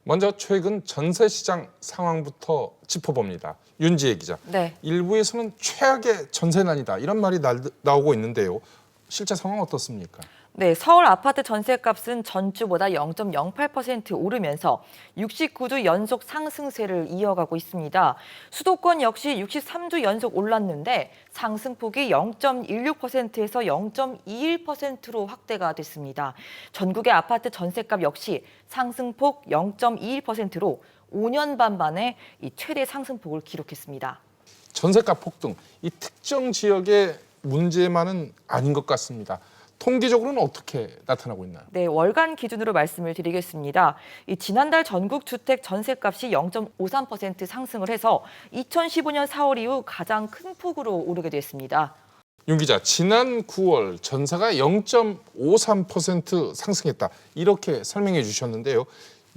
먼저 최근 전세 시장 상황부터 짚어봅니다. 윤지혜 기자. 네. 일부에서는 최악의 전세난이다 이런 말이 나오고 있는데요. 실제 상황 어떻습니까? 네, 서울 아파트 전세값은 전주보다 0.08% 오르면서 69주 연속 상승세를 이어가고 있습니다. 수도권 역시 63주 연속 올랐는데 상승폭이 0.16%에서 0.21%로 확대가 됐습니다. 전국의 아파트 전세값 역시 상승폭 0.21%로 5년 반 만에 이 최대 상승폭을 기록했습니다. 전세값 폭등, 이 특정 지역의 문제만은 아닌 것 같습니다. 통계적으로는 어떻게 나타나고 있나요? 네, 월간 기준으로 말씀을 드리겠습니다. 지난달 전국 주택 전세값이 0.53% 상승을 해서 2015년 4월 이후 가장 큰 폭으로 오르게 됐습니다. 윤 기자, 지난 9월 전세가 0.53% 상승했다. 이렇게 설명해 주셨는데요.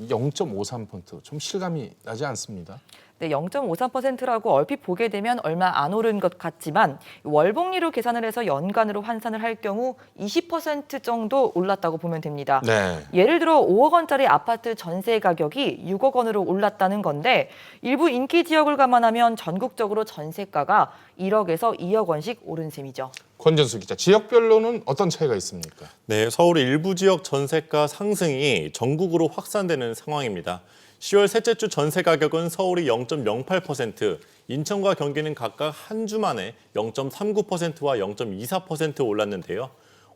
0.53%좀 실감이 나지 않습니다. 네, 0.53%라고 얼핏 보게 되면 얼마 안 오른 것 같지만 월복리로 계산을 해서 연간으로 환산을 할 경우 20% 정도 올랐다고 보면 됩니다. 네. 예를 들어 5억 원짜리 아파트 전세 가격이 6억 원으로 올랐다는 건데 일부 인기 지역을 감안하면 전국적으로 전세가가 1억에서 2억 원씩 오른 셈이죠. 권전수 기자, 지역별로는 어떤 차이가 있습니까? 네, 서울의 일부 지역 전세가 상승이 전국으로 확산되는 상황입니다. 10월 셋째 주 전세 가격은 서울이 0.08%, 인천과 경기는 각각 한 주 만에 0.39%와 0.24% 올랐는데요.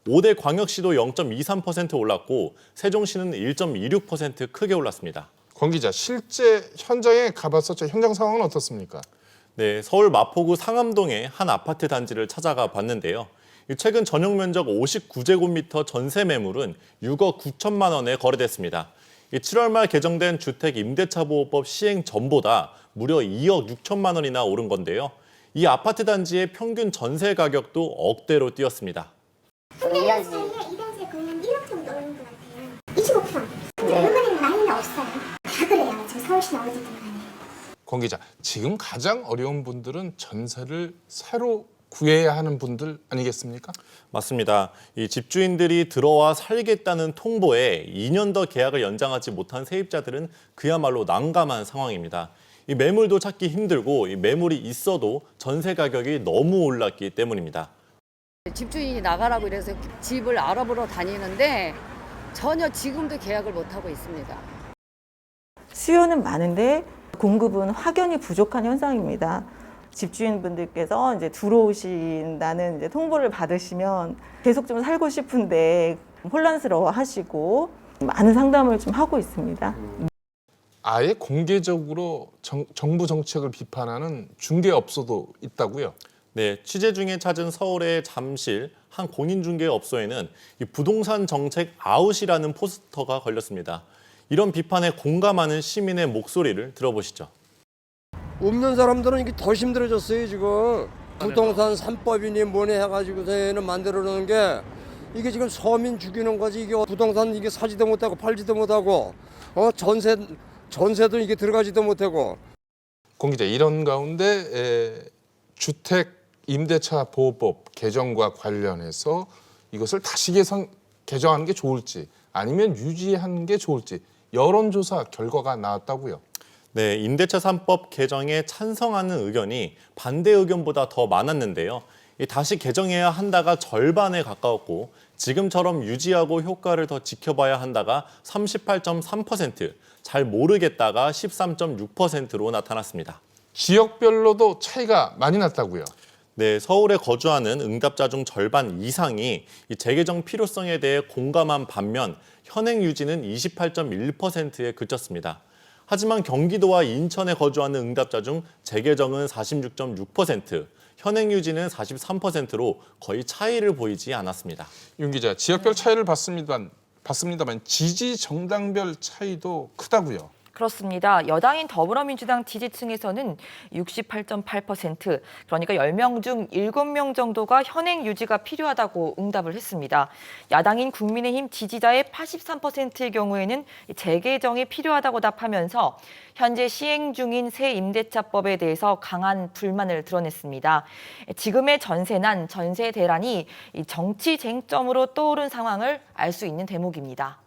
5대 광역시도 0.23% 올랐고 세종시는 1.26% 크게 올랐습니다. 권 기자, 실제 현장에 가봤었죠. 현장 상황은 어떻습니까? 네, 서울 마포구 상암동의 한 아파트 단지를 찾아가 봤는데요. 최근 전용 면적 59제곱미터 전세 매물은 6억 9천만 원에 거래됐습니다. 7월 말 개정된 주택임대차보호법 시행 전보다 무려 2억 6천만 원이나 오른 건데요. 이 아파트 단지의 평균 전세 가격도 억대로 뛰었습니다. 이단세 보면 1억 정도 오는 것 같아요. 25%. 그거는 많이는 없어요. 다 그래요. 지금 서울시는 어디든 간에. 권 기자, 지금 가장 어려운 분들은 전세를 새로 구해야 하는 분들 아니겠습니까? 맞습니다. 이 집주인들이 들어와 살겠다는 통보에 2년 더 계약을 연장하지 못한 세입자들은 그야말로 난감한 상황입니다. 이 매물도 찾기 힘들고 이 매물이 있어도 전세 가격이 너무 올랐기 때문입니다. 집주인이 나가라고 이래서 집을 알아보러 다니는데 전혀 지금도 계약을 못하고 있습니다. 수요는 많은데 공급은 확연히 부족한 현상입니다. 집주인분들께서 이제 들어오신다는 이제 통보를 받으시면 계속 좀 살고 싶은데 혼란스러워 하시고 많은 상담을 좀 하고 있습니다. 아예 공개적으로 정부 정책을 비판하는 중개업소도 있다고요? 네, 취재 중에 찾은 서울의 잠실 한 공인중개업소에는 이 부동산 정책 아웃이라는 포스터가 걸렸습니다. 이런 비판에 공감하는 시민의 목소리를 들어보시죠. 없는 사람들은 이게 더 힘들어졌어요 지금. 부동산 3법이니 뭐니 해가지고서는 만들어 놓은 게 이게 지금 서민 죽이는 거지. 이게 부동산 이게 사지도 못하고 팔지도 못하고 전세도 이게 들어가지도 못하고. 권 기자, 이런 가운데 주택 임대차 보호법 개정과 관련해서 이것을 다시 개정하는 게 좋을지 아니면 유지하는 게 좋을지 여론조사 결과가 나왔다고요? 네, 임대차 3법 개정에 찬성하는 의견이 반대 의견보다 더 많았는데요. 다시 개정해야 한다가 절반에 가까웠고 지금처럼 유지하고 효과를 더 지켜봐야 한다가 38.3%, 잘 모르겠다가 13.6%로 나타났습니다. 지역별로도 차이가 많이 났다고요? 네, 서울에 거주하는 응답자 중 절반 이상이 이 재개정 필요성에 대해 공감한 반면 현행 유지는 28.1%에 그쳤습니다. 하지만 경기도와 인천에 거주하는 응답자 중 재개정은 46.6%, 현행 유지는 43%로 거의 차이를 보이지 않았습니다. 윤 기자, 지역별 차이를 봤습니다만 지지 정당별 차이도 크다고요? 그렇습니다. 여당인 더불어민주당 지지층에서는 68.8%, 그러니까 10명 중 7명 정도가 현행 유지가 필요하다고 응답을 했습니다. 야당인 국민의힘 지지자의 83%의 경우에는 재개정이 필요하다고 답하면서 현재 시행 중인 새 임대차법에 대해서 강한 불만을 드러냈습니다. 지금의 전세난, 전세 대란이 정치 쟁점으로 떠오른 상황을 알 수 있는 대목입니다.